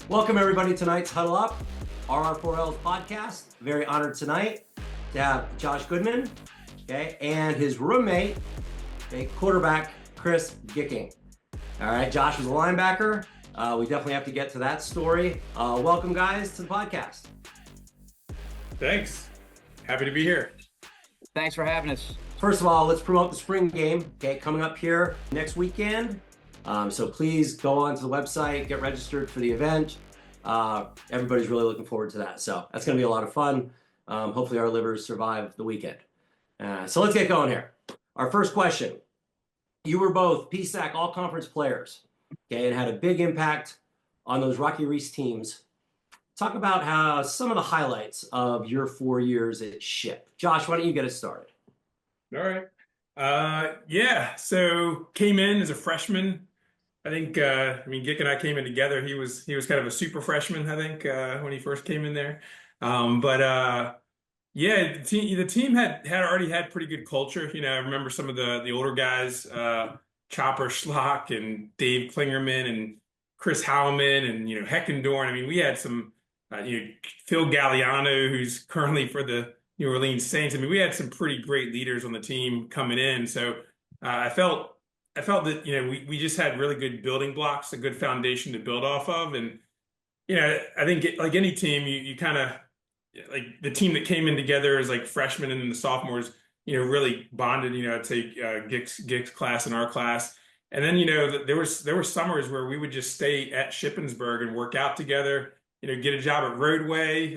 Welcome everybody to tonight's Huddle Up, RR4L's podcast. Very honored tonight to have Josh Goodman, okay, and his roommate, okay, quarterback Chris Gicking. All right, Josh was a linebacker. We definitely have to get to that story. Welcome guys to the podcast. Thanks. Happy to be here. Thanks for having us. First of all, let's promote the spring game, okay, coming up here next weekend. So please go onto the website, get registered for the event. Everybody's really looking forward to that. So that's going to be a lot of fun. Hopefully our livers survive the weekend. So let's get going here. Our first question. You were both PSAC all-conference players, okay, and had a big impact on those Rocky Rees teams. Talk about how some of the highlights of your 4 years at SHIP. Josh, why don't you get us started? All right. So came in as a freshman. I think, Gick and I came in together. He was kind of a super freshman, I think, when he first came in there. The team had already had pretty good culture. You know, I remember some of the older guys, Chopper Schlock and Dave Klingerman and Chris Howman and, Heckendorn. I mean, we had some, Phil Galliano, who's currently for the New Orleans Saints. I mean, we had some pretty great leaders on the team coming in. So I felt that, we just had really good building blocks, a good foundation to build off of. And, I think like any team, you kind of, like the team that came in together as like freshmen and then the sophomores, really bonded, I'd say Gick's class and our class. And then, there were summers where we would just stay at Shippensburg and work out together, get a job at Roadway,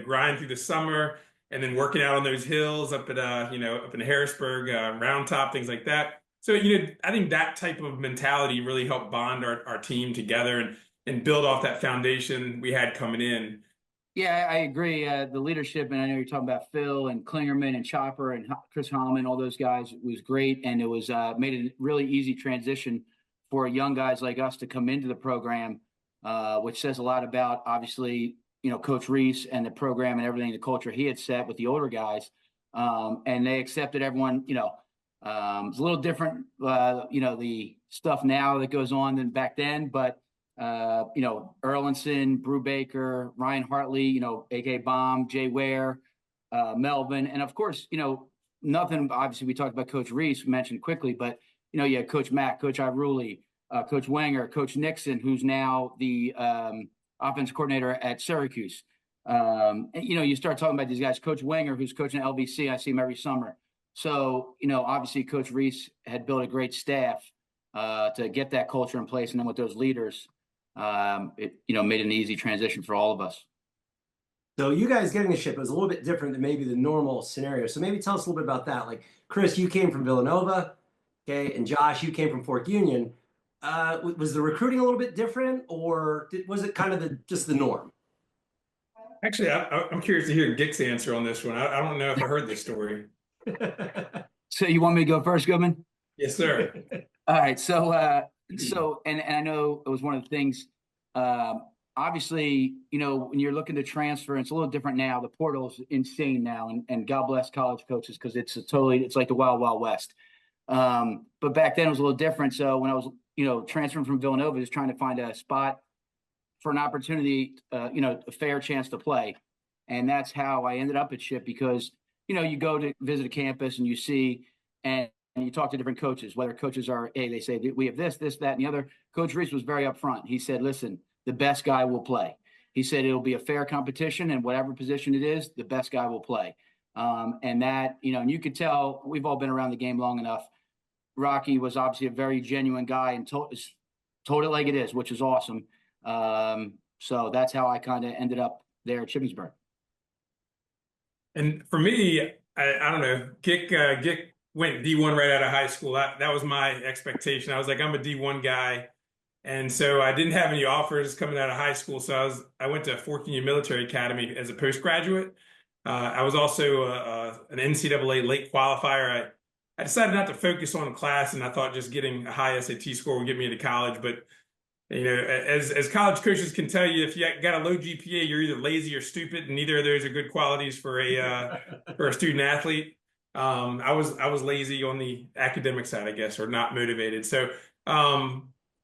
grind through the summer, and then working out on those hills up at, up in Harrisburg, Round Top, things like that. So, I think that type of mentality really helped bond our team together and build off that foundation we had coming in. Yeah, I agree. The leadership, and I know you're talking about Phil and Klingerman and Chopper and Chris Hallman, all those guys, was great. And it was made a really easy transition for young guys like us to come into the program, which says a lot about, obviously, Coach Rees and the program and everything, the culture he had set with the older guys. And they accepted everyone, it's a little different, the stuff now that goes on than back then, but Erlinson, Brubaker, Ryan Hartley, A.K. Baum, Jay Ware, Melvin. And of course, nothing, obviously we talked about Coach Rees, mentioned quickly, but, you had Coach Mack, Coach Ierulli, Coach Wenger, Coach Nixon, who's now the offense coordinator at Syracuse. You start talking about these guys, Coach Wenger, who's coaching at LBC. I see him every summer. So, obviously Coach Rees had built a great staff to get that culture in place. And then with those leaders, it made an easy transition for all of us. So you guys getting the SHIP is a little bit different than maybe the normal scenario. So maybe tell us a little bit about that. Like Chris, you came from Villanova, okay, and Josh, you came from Fort Union. Was the recruiting a little bit different, or was it kind of just the norm? Actually, I'm curious to hear Gick's answer on this one. I don't know if I heard this story. So you want me to go first, Goodman? Yes, sir. All right. So I know it was one of the things, obviously, when you're looking to transfer, it's a little different now. The portal's insane now, and God bless college coaches, because it's like the wild, wild west. But back then it was a little different. So when I was, transferring from Villanova, just trying to find a spot for an opportunity, a fair chance to play. And that's how I ended up at SHIP, because, you go to visit a campus and you see, and you talk to different coaches, whether coaches are, hey, they say, we have this, that, and the other. Coach Rees was very upfront. He said, listen, the best guy will play. He said, it'll be a fair competition, and whatever position it is, the best guy will play. And that, and you could tell, we've all been around the game long enough. Rocky was obviously a very genuine guy and told it like it is, which is awesome. So that's how I kind of ended up there at Shippensburg. And for me, I don't know, Gick went D1 right out of high school. That was my expectation. I was like, I'm a D1 guy. And so I didn't have any offers coming out of high school. So I went to Fort Union Military Academy as a postgraduate. I was also an NCAA late qualifier. I decided not to focus on class, and I thought just getting a high SAT score would get me into college. But, as college coaches can tell you, if you got a low GPA, you're either lazy or stupid, and neither of those are good qualities for a student athlete. I was lazy on the academic side, I guess, or not motivated. So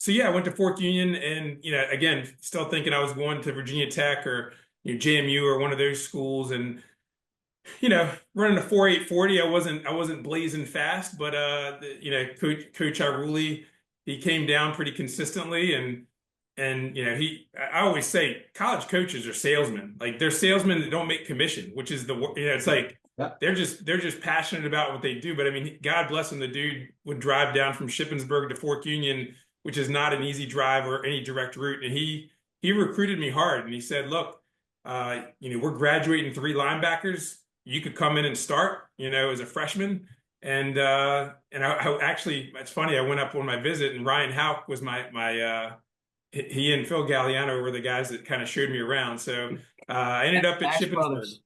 so yeah, I went to Fork Union, and again, still thinking I was going to Virginia Tech or JMU or one of those schools, and running a 4.840, I wasn't blazing fast, but Coach Ierulli, he came down pretty consistently, and I always say college coaches are salesmen. Like they're salesmen that don't make commission, which is it's like Yeah. they're just passionate about what they do. But I mean, God bless him, the dude would drive down from Shippensburg to Fork Union, which is not an easy drive or any direct route, and he recruited me hard, and he said, look, we're graduating 3 linebackers. You could come in and start, as a freshman. And I actually, it's funny, I went up on my visit, and Ryan Houck was he and Phil Galliano were the guys that kind of showed me around. So I ended up at Shippensburg. Brothers.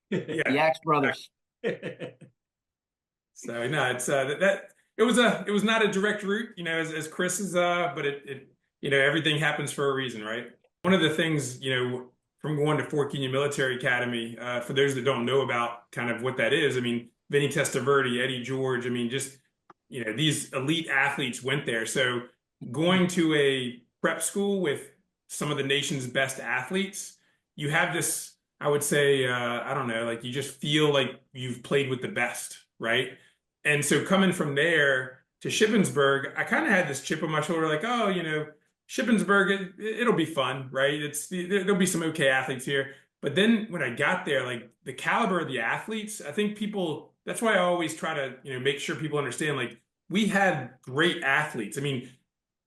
Yeah. The Axe brothers. So no, it's it was not a direct route, as Chris is, but it everything happens for a reason, right? One of the things, from going to Fork Union Military Academy, for those that don't know about kind of what that is, I mean, Vinny Testaverde, Eddie George, I mean, just, these elite athletes went there. So going to a prep school with some of the nation's best athletes, you have this, I would say, I don't know, like you just feel like you've played with the best, right? And so coming from there to Shippensburg, I kind of had this chip on my shoulder, like, oh, Shippensburg, it'll be fun, right? There'll be some okay athletes here. But then when I got there, like the caliber of the athletes, I think that's why I always try to, make sure people understand, like we had great athletes. I mean,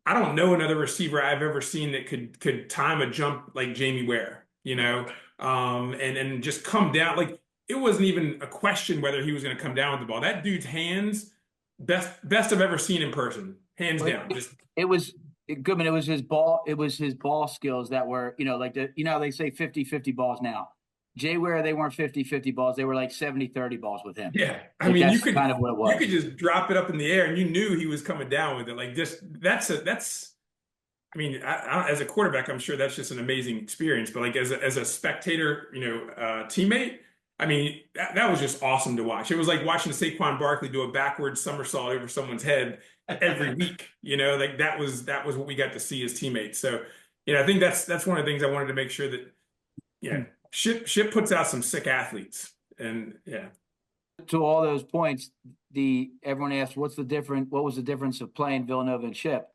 I don't know another receiver I've ever seen that could time a jump like Jamie Ware, and just come down. Like it wasn't even a question whether he was going to come down with the ball. That dude's hands, best I've ever seen in person, hands down. It was Goodman. It was his ball skills that were, like they say 50-50 balls now. Jay Ware, they weren't 50-50 balls. They were like 70-30 balls with him. Yeah. I mean, that's kind of what it was. You could just drop it up in the air and you knew he was coming down with it. Like I mean, as a quarterback, I'm sure that's just an amazing experience, but like as a spectator, teammate, I mean, that was just awesome to watch. It was like watching Saquon Barkley do a backwards somersault over someone's head every week, like that was what we got to see as teammates. So, I think that's one of the things I wanted to make sure that, Ship puts out some sick athletes, and To all those points, everyone asked, what was the difference of playing Villanova and Ship?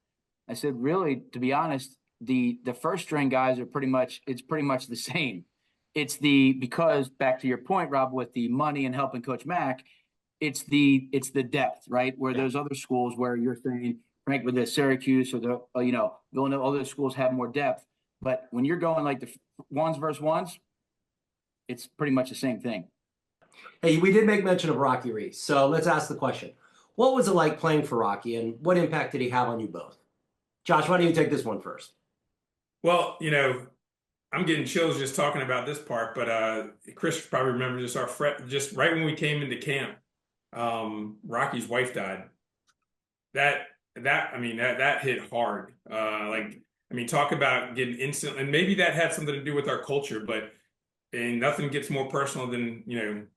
I said, really, to be honest, the first string guys are pretty much the same. It's because back to your point, Rob, with the money and helping Coach Mack, it's the depth, right? Where those other schools where you're saying, Frank, with the Syracuse or the Villanova, all those schools have more depth. But when you're going like the ones versus ones, it's pretty much the same thing. Hey, we did make mention of Rocky Rees, so let's ask the question. What was it like playing for Rocky, and what impact did he have on you both? Josh, why don't you take this one first? Well, I'm getting chills just talking about this part, but Chris probably remembers just right when we came into camp, Rocky's wife died. That hit hard. Talk about getting instant, and maybe that had something to do with our culture, but nothing gets more personal than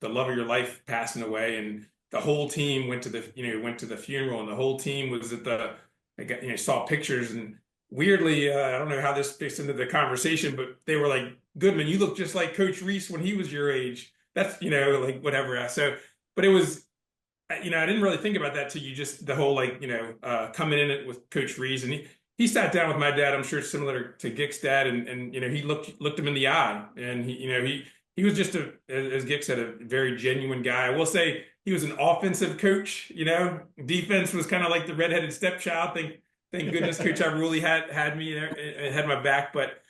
the love of your life passing away. And the whole team went to the funeral, and the whole team was saw pictures. And weirdly, I don't know how this fits into the conversation, but they were like, Goodman, you look just like Coach Rees when he was your age. That's like whatever. So, but it was, I didn't really think about that till you just the whole coming in it with Coach Rees, and he sat down with my dad. I'm sure similar to Gick's dad, and he looked him in the eye, and he was just as Gick said, a very genuine guy. I will say he was an offensive coach. Defense was kind of like the redheaded stepchild. Thank goodness Coach Ierulli had me and had my back. But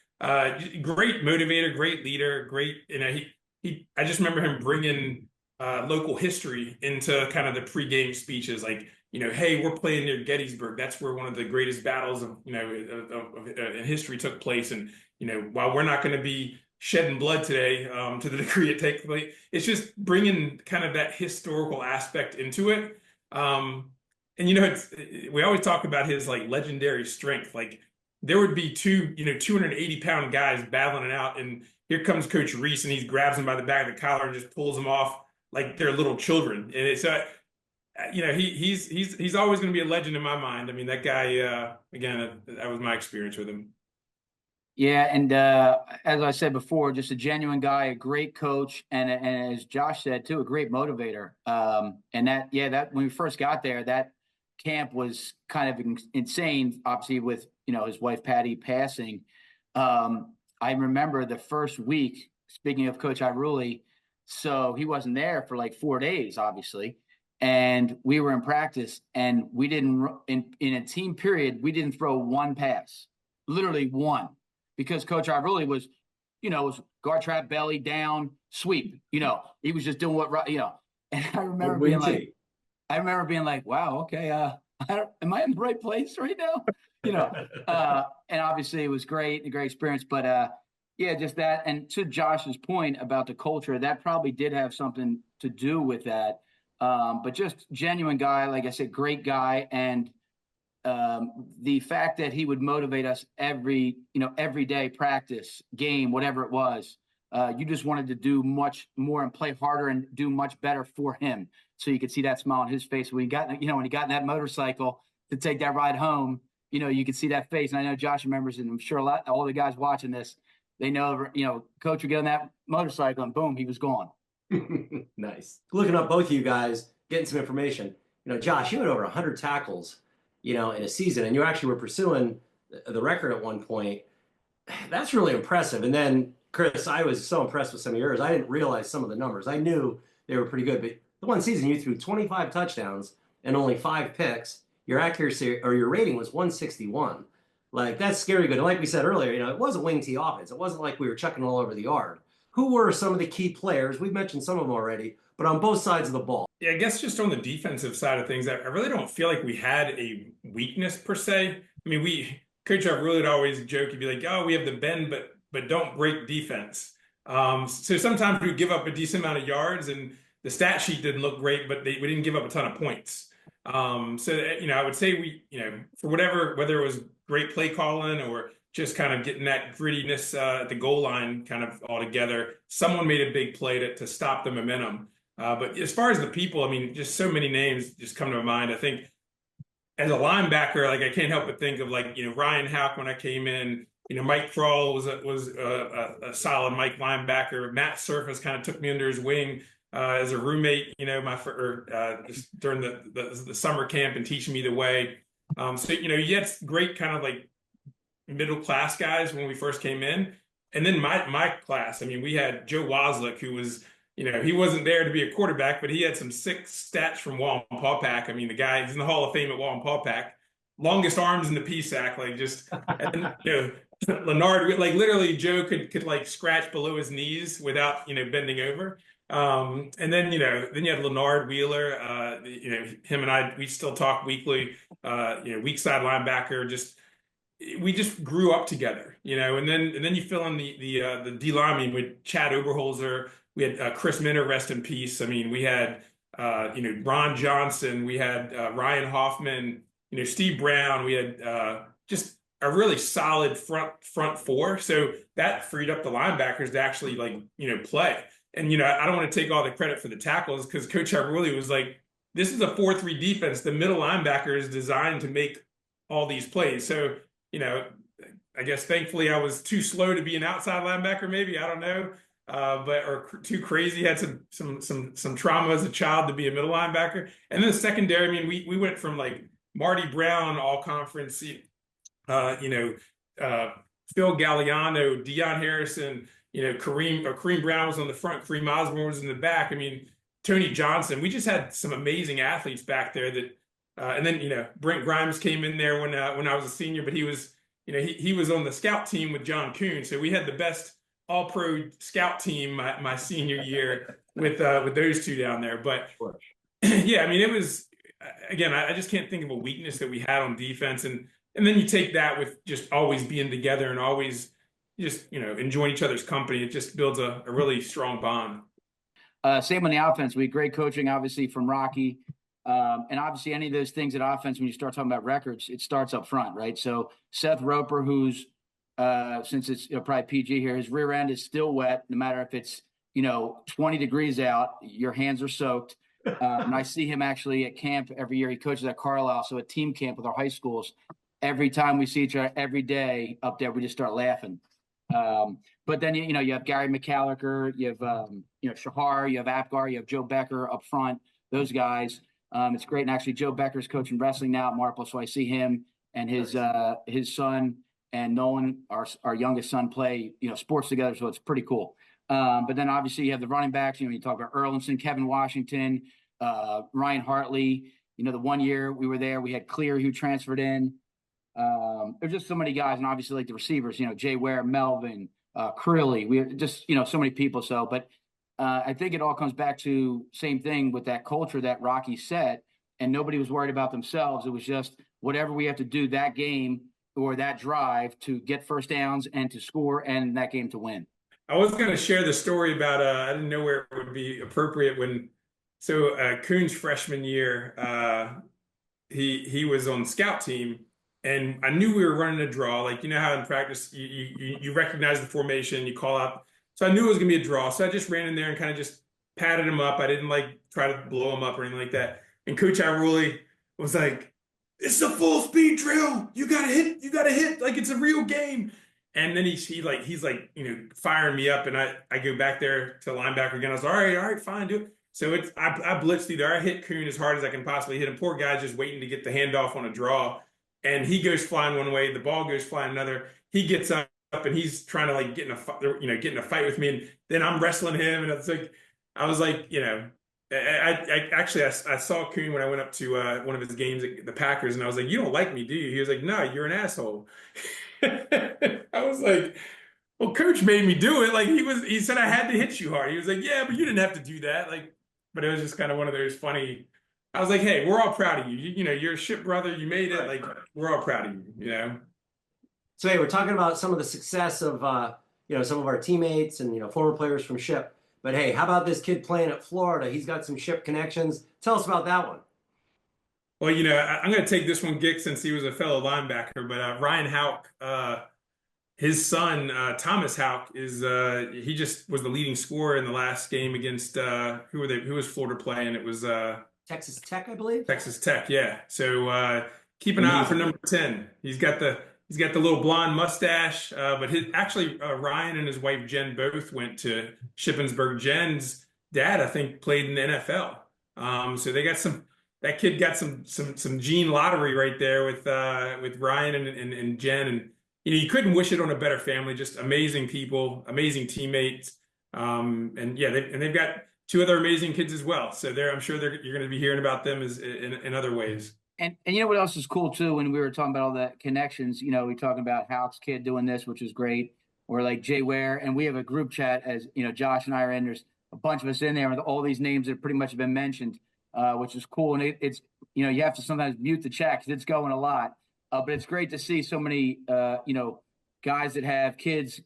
great motivator, great leader, great. I just remember him bringing local history into kind of the pregame speeches, like. Hey, we're playing near Gettysburg. That's where one of the greatest battles of in history took place. And while we're not going to be shedding blood today, to the degree it takes place, it's just bringing kind of that historical aspect into it. We always talk about his legendary strength. Like there would be two 280-pound guys battling it out, and here comes Coach Rees, and he grabs them by the back of the collar and just pulls them off like they're little children. And it's he's always going to be a legend in my mind. I mean, that guy, again, that was my experience with him. Yeah, and as I said before, just a genuine guy, a great coach, and as Josh said too, a great motivator. And that when we first got there, that camp was kind of insane. Obviously, with his wife Patty passing, I remember the first week. Speaking of Coach Ierulli, so he wasn't there for like 4 days, obviously, and we were in practice, and we didn't in a team period, we didn't throw one pass, literally one. Because Coach Ierulli was guard trap, belly down, sweep. He was just doing And I remember being like, wow, okay, am I in the right place right now? And obviously it was great, a great experience. But yeah, just that. And to Josh's point about the culture, that probably did have something to do with that. But just genuine guy, like I said, great guy, and the fact that he would motivate us every day, practice, game, whatever it was, you just wanted to do much more and play harder and do much better for him. So you could see that smile on his face when he got in that motorcycle to take that ride home. You could see that face. And I know Josh remembers, and I'm sure all the guys watching this, they know, Coach would get on that motorcycle and boom, he was gone. Nice. Looking up both of you guys, getting some information. Josh, you had over 100 tackles in a season, and you actually were pursuing the record at one point. That's really impressive. And then, Chris, I was so impressed with some of yours. I didn't realize some of the numbers. I knew they were pretty good, but the one season you threw 25 touchdowns and only 5 picks. Your accuracy or your rating was 161. Like, that's scary good. And like we said earlier, it wasn't wing T offense. It wasn't like we were chucking all over the yard. Who were some of the key players? We've mentioned some of them already, but on both sides of the ball. Yeah, I guess just on the defensive side of things, I really don't feel like we had a weakness per se. I mean, Coach Ierulli would always joke, he'd be like, "Oh, we have the bend, but don't break defense." So sometimes we would give up a decent amount of yards, and the stat sheet didn't look great, but we didn't give up a ton of points. I would say we, for whether it was great play calling or just kind of getting that grittiness at the goal line kind of all together, someone made a big play to stop the momentum. But as far as the people, I mean, just so many names just come to mind. I think as a linebacker, like I can't help but think of Ryan Houck when I came in. Mike Kroll was a solid Mike linebacker. Matt Surface kind of took me under his wing as a roommate. Just during the summer camp and teaching me the way. You had great kind of like middle class guys when we first came in, and then my class. I mean, we had Joe Waslick, who was. He wasn't there to be a quarterback, but he had some sick stats from Wallenpaupack. I mean, the guy is in the Hall of Fame at Wallenpaupack. Longest arms in the PSAC, Leonard, like literally Joe could like scratch below his knees without, bending over. And then you had Leonard Wheeler, him and I, we still talk weekly, weak side linebacker, we just grew up together, and then you fill in the D line with Chad Oberholzer. We had Chris Minner, rest in peace. I mean, we had Ron Johnson, we had Ryan Hoffman, Steve Brown. We had just a really solid front four. So that freed up the linebackers to actually play. And I don't want to take all the credit for the tackles because Coach Ierulli was like, "This is a 4-3 defense. The middle linebacker is designed to make all these plays." So I guess thankfully I was too slow to be an outside linebacker. Maybe I don't know. Or too crazy, had some trauma as a child to be a middle linebacker. And then the secondary, I mean, we went from like Marty Brown, all conference, Phil Galliano, Deion Harrison, Kareem Brown was on the front, Kareem Osborne was in the back. I mean, Tony Johnson. We just had some amazing athletes back there that, and then Brent Grimes came in there when I was a senior, but he was he was on the scout team with John Kuhn, so we had the best all-pro scout team my senior year with those two down there. But yeah, I mean, it was, again, I just can't think of a weakness that we had on defense. And then you take that with just always being together and always just, enjoying each other's company. It just builds a really strong bond. Same on the offense. We had great coaching, obviously, from Rocky. And obviously any of those things at offense, when you start talking about records, it starts up front, right? So Seth Roper, who's, since it's probably PG here, his rear end is still wet, no matter if it's 20 degrees out, your hands are soaked. And I see him actually at camp every year. He coaches at Carlisle, so at team camp with our high schools. Every time we see each other, every day up there, we just start laughing. But then you have Gary McCallicker, you have Shahar, you have Apgar, you have Joe Becker up front. Those guys, it's great. And actually, Joe Becker's coaching wrestling now at Marple, so I see him and his son and Nolan, our youngest son, play sports together. So it's pretty cool. But then obviously you have the running backs. You talk about Erlinson, Kevin Washington, Ryan Hartley. The one year we were there, we had Clear who transferred in. There's just so many guys, and obviously like the receivers, Jay Ware, Melvin, Ierulli. We just so many people. So, but I think it all comes back to same thing with that culture that Rocky set, and nobody was worried about themselves. It was just whatever we have to do that game or that drive to get first downs and to score and that game to win. I was going to share the story about I didn't know where it would be appropriate Kuhn's freshman year, he was on the scout team, and I knew we were running a draw. Like, how in practice you recognize the formation, you call out. So I knew it was gonna be a draw. So I just ran in there and kind of just patted him up. I didn't try to blow him up or anything like that. And Coach Ierulli was like, "It's a full speed drill. You gotta hit like it's a real game." And then he's firing me up, and I go back there to linebacker again. I was like, all right, fine, do it. So I blitzed either. I hit Kuhn as hard as I can possibly hit him. Poor guy's just waiting to get the handoff on a draw, and he goes flying one way, the ball goes flying another. He gets up and he's trying to get in a fight with me, and then I'm wrestling him, and I was like, I saw Kuhn when I went up to one of his games at the Packers, and I was like, "You don't like me, do you?" He was like, "No, you're an asshole." I was like, "Well, Coach made me do it. He said I had to hit you hard." He was like, "Yeah, but you didn't have to do that." But it was just kind of one of those funny. I was like, "Hey, we're all proud of you. You're a ship brother. You made it. We're all proud of you." So hey, we're talking about some of the success of some of our teammates and former players from Ship. But hey, how about this kid playing at Florida? He's got some Ship connections. Tell us about that one. Well, I'm going to take this one, Gick, since he was a fellow linebacker. But Ryan Houck, his son Thomas Houck he just was the leading scorer in the last game against who was Florida playing? It was Texas Tech, I believe. Texas Tech, yeah. So keep an eye out for number 10. He's got the little blonde mustache, but Ryan and his wife Jen both went to Shippensburg. Jen's dad, I think, played in the NFL. So they got that kid got some gene lottery right there with Ryan and Jen, and you couldn't wish it on a better family. Just amazing people, amazing teammates, and yeah, they've got two other amazing kids as well. So I'm sure you're going to be hearing about them in other ways. And what else is cool too? When we were talking about all the connections, we talking about Houck's kid doing this, which is great, or like Jay Ware, and we have a group chat as Josh and I are in. There's a bunch of us in there with all these names that pretty much have been mentioned, which is cool. And it's you have to sometimes mute the chat because it's going a lot, but it's great to see so many guys that have kids,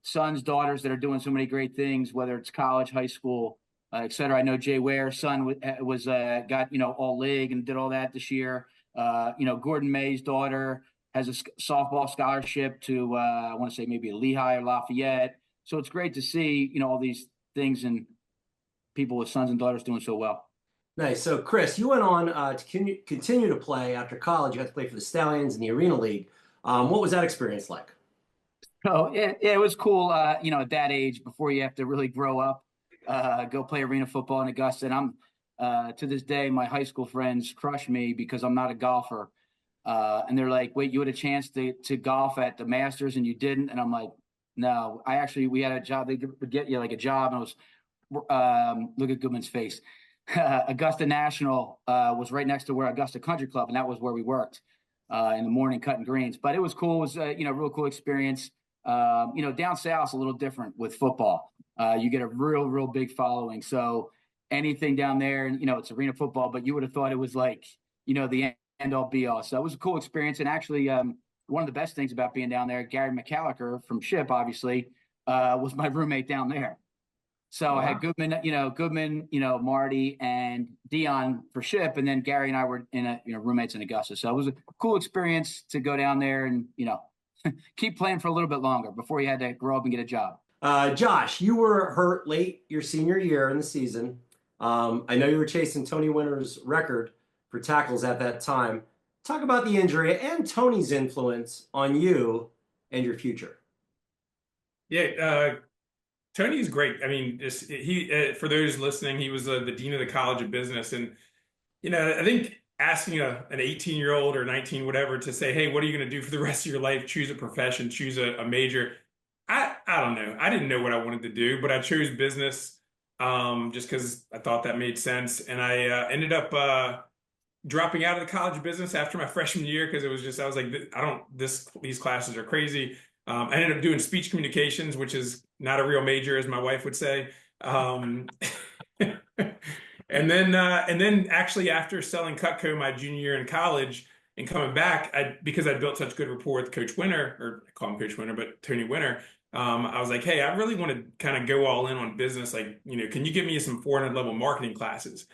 sons, daughters that are doing so many great things, whether it's college, high school, et cetera. I know Jay Ware's son was got all league and did all that this year. Gordon May's daughter has a softball scholarship to I want to say maybe Lehigh or Lafayette. So it's great to see all these things and people with sons and daughters doing so well. Nice. So Chris, you went on to continue to play after college. You got to play for the Stallions in the Arena League. What was that experience like? Oh, yeah, it was cool. At that age, before you have to really grow up. Go play arena football in Augusta. And I'm to this day, my high school friends crush me because I'm not a golfer. And they're like, "Wait, you had a chance to golf at the Masters and you didn't?" And I'm like, "No, we had a job. They would get you like a job." And it was, look at Goodman's face. Augusta National was right next to where Augusta Country Club, and that was where we worked in the morning cutting greens. But it was cool. It was real cool experience. Down south's a little different with football. You get a real big following. So anything down there, and it's arena football, but you would have thought it was like, the end all be all. So it was a cool experience. And actually, one of the best things about being down there, Gary McCallicker from Ship, obviously, was my roommate down there. So I had Goodman, Marty and Dion for Ship, and then Gary and I were roommates in Augusta. So it was a cool experience to go down there and keep playing for a little bit longer before you had to grow up and get a job. Josh, you were hurt late your senior year in the season. I know you were chasing Tony Winter's record for tackles at that time. Talk about the injury and Tony's influence on you and your future. Yeah, Tony's great. I mean, for those listening, he was the dean of the College of Business, and I think asking an 18-year-old or 19, whatever, to say, "Hey, what are you going to do for the rest of your life? Choose a profession, choose a major." I don't know. I didn't know what I wanted to do, but I chose business just because I thought that made sense, and I ended up dropping out of the College of Business after my freshman year because I was like, I don't. These classes are crazy. I ended up doing speech communications, which is not a real major, as my wife would say. And then actually after selling Cutco my junior year in college and coming back, because I built such good rapport with Coach Winter, or I call him Coach Winter, but Tony Winter, I was like, hey, I really want to kind of go all in on business. Like, can you give me some 400 level marketing classes?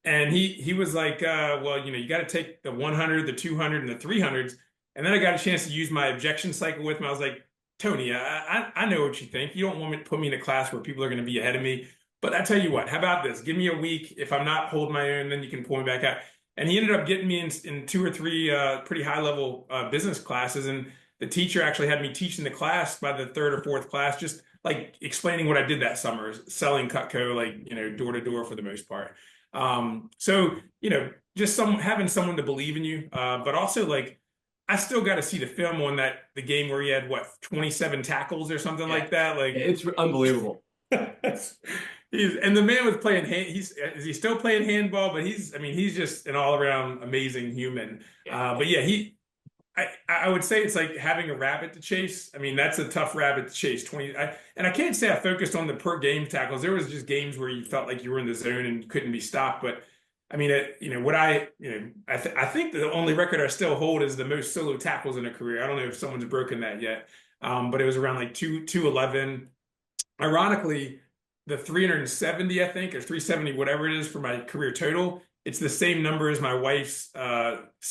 And he was like, well, you got to take the 100, the 200, and the 300s. And then I got a chance to use my objection cycle with him. I was like, Tony, I know what you think. You don't want me to put me in a class where people are going to be ahead of me. But I tell you what, how about this? Give me a week. If I'm not holding my own, then you can pull me back out. And he ended up getting me in 2 or 3 pretty high level business classes. And the teacher actually had me teaching the class by the 3rd or 4th class, just like explaining what I did that summer, selling Cutco, like, door to door for the most part. So, just having someone to believe in you, but also like, I still got to see the film on the game where he had 27 tackles or something like that. Like, it's unbelievable. And the man was playing is he still playing handball? But he's just an all around amazing human. But yeah, I would say it's like having a rabbit to chase. I mean, that's a tough rabbit to chase. And I can't say I focused on the per game tackles. There was just games where you felt like you were in the zone and couldn't be stopped. But I mean, I think the only record I still hold is the most solo tackles in a career. I don't know if someone's broken that yet. But it was around like 211. Ironically, the 370, I think, or 370, whatever it is for my career total, it's the same number as my wife's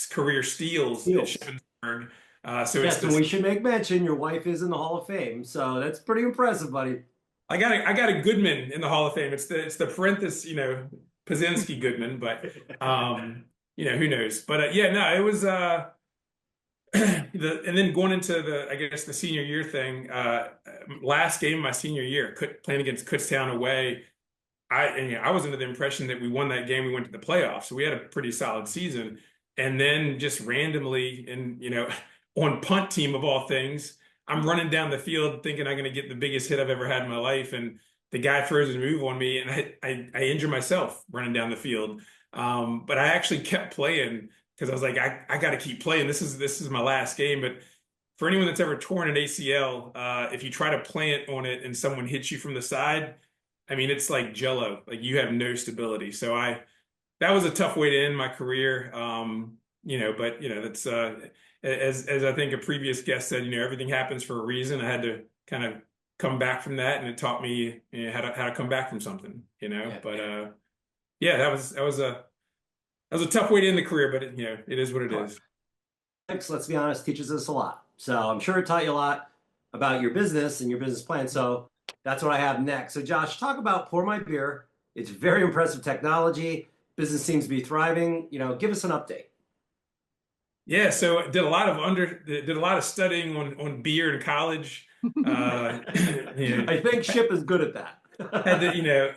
career steals at Shippensburg. Yes, and we should make mention your wife is in the Hall of Fame, so that's pretty impressive, buddy. I got a Goodman in the Hall of Fame. It's the parenthesis, Pazinski Goodman, but who knows? But yeah, no, it was and then going into I guess the senior year thing, last game of my senior year, playing against Kutztown away. I was under the impression that we won that game. We went to the playoffs, so we had a pretty solid season. And then just randomly, and on punt team of all things, I'm running down the field thinking I'm going to get the biggest hit I've ever had in my life, and the guy throws his move on me, and I injure myself running down the field. But I actually kept playing because I was like, I got to keep playing. This is my last game. But for anyone that's ever torn an ACL, if you try to plant on it and someone hits you from the side, I mean, it's like jello. Like, you have no stability. So that was a tough way to end my career. But that's as I think a previous guest said, everything happens for a reason. I had to kind of come back from that, and it taught me how to come back from something. But yeah, that was a tough way to end the career, but it is what it is. Let's be honest, teaches us a lot. So I'm sure it taught you a lot about your business and your business plan. So that's what I have next. So Josh, talk about Pour My Beer. It's very impressive technology. Business seems to be thriving. Give us an update. Yeah, so did a lot of studying on beer in college. I think Ship is good at that.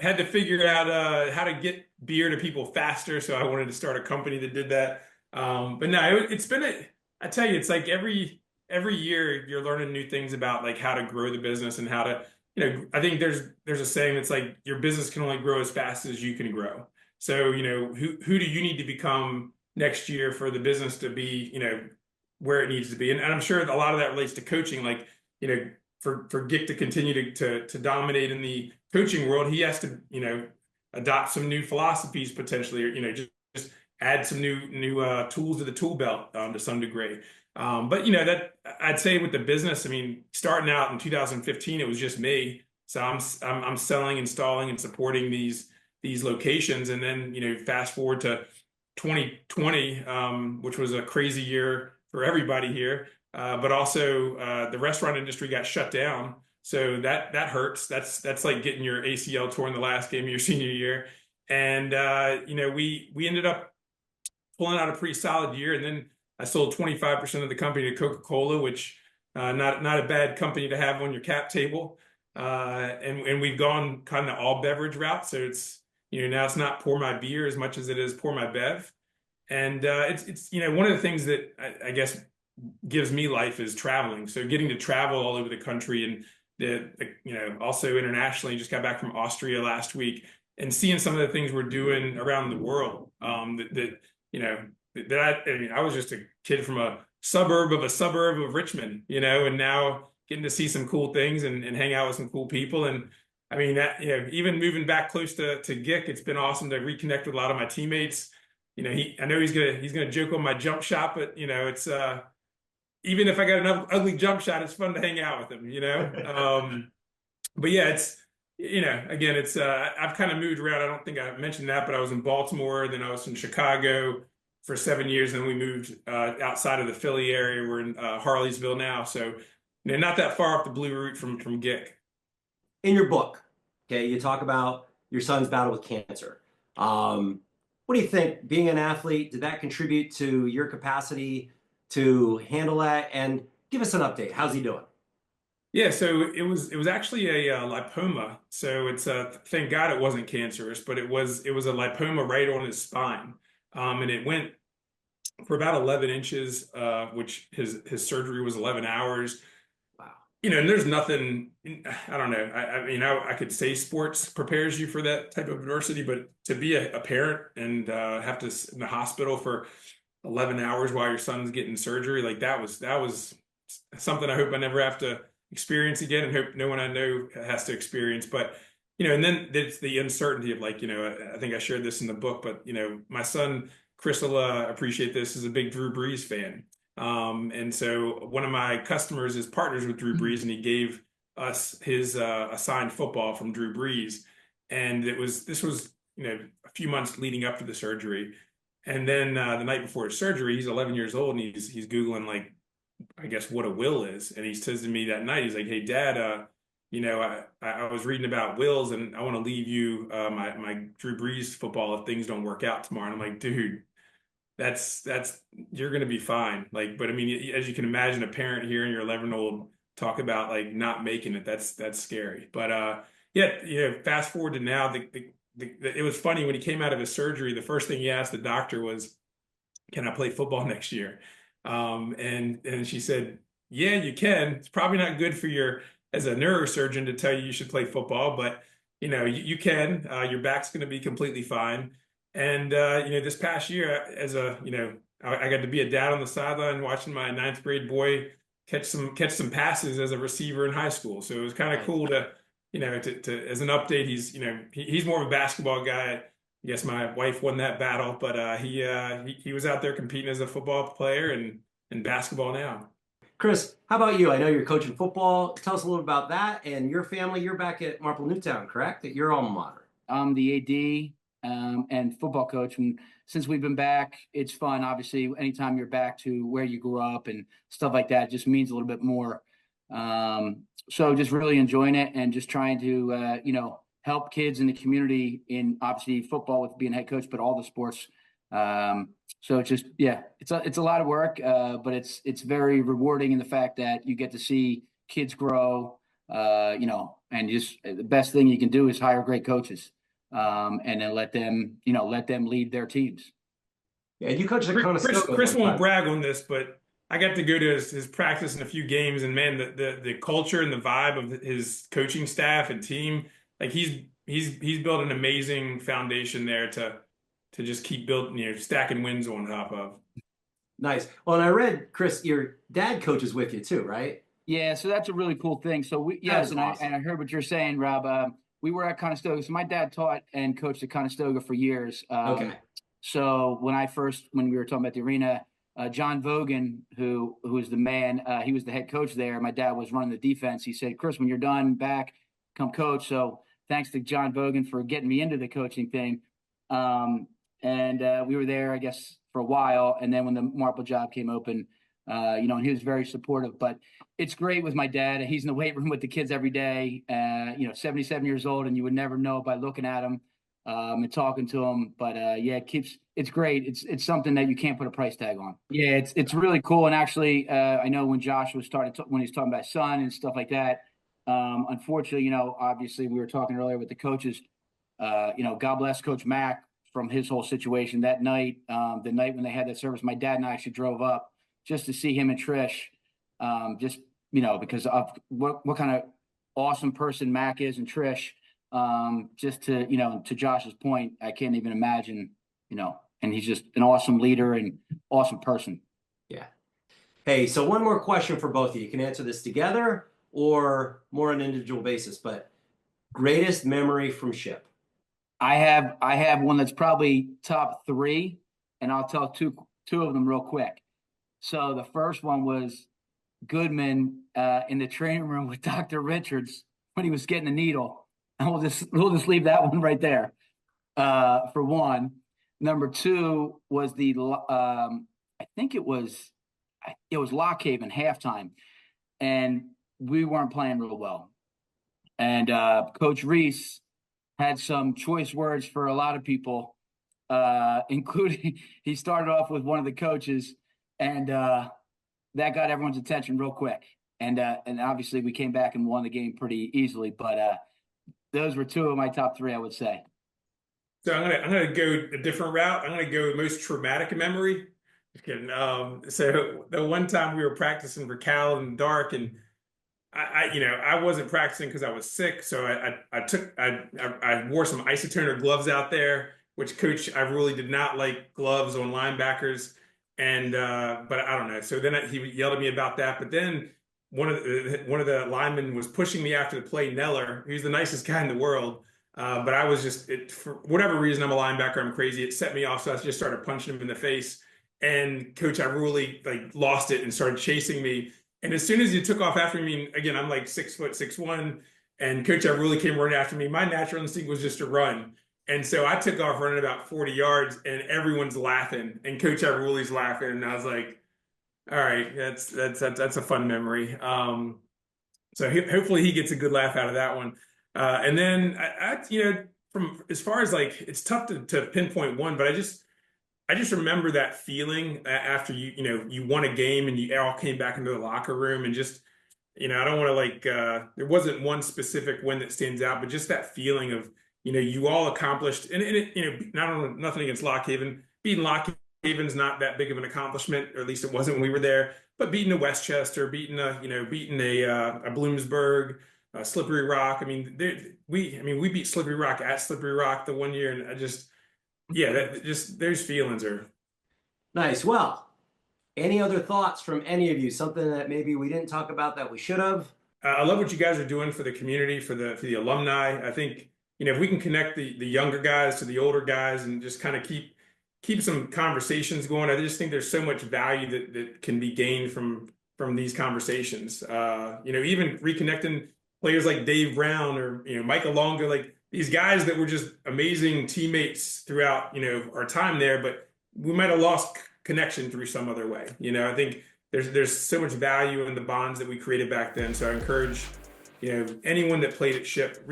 had to figure out how to get beer to people faster. So I wanted to start a company that did that. But no, it's been I tell you, it's like every year you're learning new things about like how to grow the business and how to, I think there's a saying that's like, your business can only grow as fast as you can grow. So, who do you need to become next year for the business to be, where it needs to be? And I'm sure a lot of that relates to coaching. Like, for Gick to continue to dominate in the coaching world, he has to, adopt some new philosophies potentially, or, just add some new tools to the tool belt to some degree. But that I'd say with the business, I mean, starting out in 2015, it was just me. So I'm selling, installing, and supporting these locations. And then, fast forward to 2020, which was a crazy year for everybody here. But also the restaurant industry got shut down. So that hurts. That's like getting your ACL torn the last game of your senior year. And we ended up pulling out a pretty solid year, and then I sold 25% of the company to Coca-Cola, which not a bad company to have on your cap table. And we've gone kind of all beverage route, so it's now it's not pour my beer as much as it is pour my bev. And it's one of the things that I guess gives me life is traveling. So getting to travel all over the country and also internationally. Just got back from Austria last week and seeing some of the things we're doing around the world. I was just a kid from a suburb of Richmond, and now getting to see some cool things and hang out with some cool people. And I mean that, even moving back close to Gick, it's been awesome to reconnect with a lot of my teammates. I know he's gonna joke on my jump shot, but it's even if I got an ugly jump shot, it's fun to hang out with him. But yeah, it's again, it's I've kind of moved around. I don't think I mentioned that, but I was in Baltimore, then I was in Chicago for 7 years, and then we moved outside of the Philly area. We're in Harleysville now, so not that far off the blue route from Gick. In your book, okay, you talk about your son's battle with cancer. What do you think, being an athlete, did that contribute to your capacity to handle that? And give us an update. How's he doing? Yeah, so it was actually a lipoma. So it's thank God it wasn't cancerous, but it was a lipoma right on his spine, and it went for about 11 inches, which his surgery was 11 hours. Wow. And there's nothing, I don't know. I could say sports prepares you for that type of adversity, but to be a parent and have to sit in the hospital for 11 hours while your son's getting surgery, like that was something I hope I never have to experience again, and hope no one I know has to experience. But and then it's the uncertainty of I think I shared this in the book, but my son Chris will appreciate this, is a big Drew Brees fan. And so one of my customers is partners with Drew Brees, and he gave us his assigned football from Drew Brees. And this was a few months leading up to the surgery. And then the night before his surgery, he's 11 years old, and he's Googling I guess what a will is. And he says to me that night, he's like, "Hey Dad, I was reading about wills, and I want to leave you my Drew Brees football if things don't work out tomorrow." And I'm like, "Dude, that's you're gonna be fine." But I mean, as you can imagine, a parent hearing your 11-year-old talk about not making it, that's scary. But yeah, fast forward to now, it was funny when he came out of his surgery. The first thing he asked the doctor was, "Can I play football next year?" And she said, "Yeah, you can. It's probably not good for as a neurosurgeon to tell you should play football, but you can. Your back's going to be completely fine." And this past year, I got to be a dad on the sideline watching my 9th grade boy catch some passes as a receiver in high school. So it was kind of cool to as an update. He's more of a basketball guy. I guess my wife won that battle, but he was out there competing as a football player and basketball now. Chris, how about you? I know you're coaching football. Tell us a little about that and your family. You're back at Marple Newtown, correct? At your alma mater. I'm the AD and football coach. And since we've been back, it's fun. Obviously, anytime you're back to where you grew up and stuff like that, just means a little bit more. So just really enjoying it and just trying to, help kids in the community in obviously football with being head coach, but all the sports. So just, yeah, it's a lot of work, but it's very rewarding in the fact that you get to see kids grow, and just the best thing you can do is hire great coaches, and then let them lead their teams. Yeah, you coached at Conestoga. Chris won't brag on this, but I got to go to his practice in a few games, and man, the culture and the vibe of his coaching staff and team, he's built an amazing foundation there to just keep building, stacking wins on top of. Nice. Well, and I read, Chris, your dad coaches with you too, right? Yeah, so that's a really cool thing. So awesome. I heard what you're saying, Rob. We were at Conestoga. So my dad taught and coached at Conestoga for years. Okay. So when we were talking about the arena, John Vogan, who was the man, he was the head coach there. My dad was running the defense. He said, "Chris, when you're done back, come coach." So thanks to John Vogan for getting me into the coaching thing. And we were there, I guess, for a while. And then when the Marple job came open, and he was very supportive. But it's great with my dad. He's in the weight room with the kids every day, 77 years old, and you would never know by looking at him. and talking to him. But yeah, it's great. It's something that you can't put a price tag on. Yeah, it's really cool. And actually, I know when Josh was when he was talking about his son and stuff like that. Unfortunately, obviously we were talking earlier with the coaches. God bless Coach Mack from his whole situation that night. The night when they had that service, my dad and I actually drove up just to see him and Trish. Just because of what kind of awesome person Mac is and Trish. Just to Josh's point, I can't even imagine, and he's just an awesome leader and awesome person. Yeah. Hey, so one more question for both of you. You can answer this together or more on an individual basis, but greatest memory from Ship. I have one that's probably top 3, and I'll tell two of them real quick. So the first one was Goodman in the training room with Dr. Richards when he was getting the needle. And we'll just leave that one right there. For one. Number 2 was I think it was Lock Haven halftime, and we weren't playing real well. And Coach Rees had some choice words for a lot of people, including he started off with one of the coaches, and that got everyone's attention real quick. And obviously we came back and won the game pretty easily. But those were 2 of my top 3, I would say. So I'm gonna go a different route. I'm gonna go most traumatic memory. Just kidding. So the one time we were practicing for Cal in the dark, and I wasn't practicing because I was sick. So I wore some isotoner gloves out there, which Coach Ierulli did not like gloves on linebackers. And but I don't know. So then he yelled at me about that. But then one of the linemen was pushing me after the play. Neller, he's the nicest guy in the world. But I was just, for whatever reason, I'm a linebacker, I'm crazy. It set me off, so I just started punching him in the face. And Coach Ierulli lost it and started chasing me. And as soon as he took off after me, again, I'm like 6'6'1", and Coach Ierulli came running after me. My natural instinct was just to run. And so I took off running about 40 yards, and everyone's laughing, and Coach Ierulli's laughing, and I was like, all right, that's a fun memory. So hopefully he gets a good laugh out of that one. And then from as far as it's tough to pinpoint one, but I just remember that feeling after you won a game and you all came back into the locker room, and just I don't want to there wasn't one specific win that stands out, but just that feeling of you all accomplished, and it, nothing against Lock Haven. Beating Lock Haven's not that big of an accomplishment, or at least it wasn't when we were there. But beating a Westchester, beating a Bloomsburg, Slippery Rock. I mean, we beat Slippery Rock at Slippery Rock the one year, and those feelings are nice. Well, any other thoughts from any of you? Something that maybe we didn't talk about that we should have? I love what you guys are doing for the community, for the alumni. I think if we can connect the younger guys to the older guys and just kind of keep some conversations going, I just think there's so much value that can be gained from these conversations. Even reconnecting players like Dave Brown or Mike Alonga, these guys that were just amazing teammates throughout our time there, but we might have lost connection through some other way. I think there's so much value in the bonds that we created back then. So I encourage anyone that played at Ship,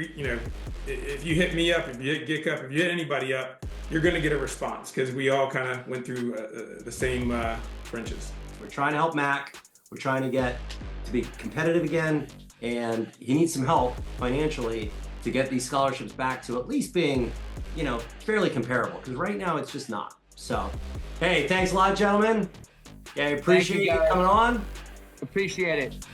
if you hit me up, if you hit Gick up, if you hit anybody up, you're going to get a response, because we all kind of went through the same trenches. We're trying to help Mac. We're trying to get to be competitive again, and he needs some help financially to get these scholarships back to at least being, fairly comparable, because right now it's just not. So, hey, thanks a lot, gentlemen. Yeah, I appreciate you coming on. Appreciate it.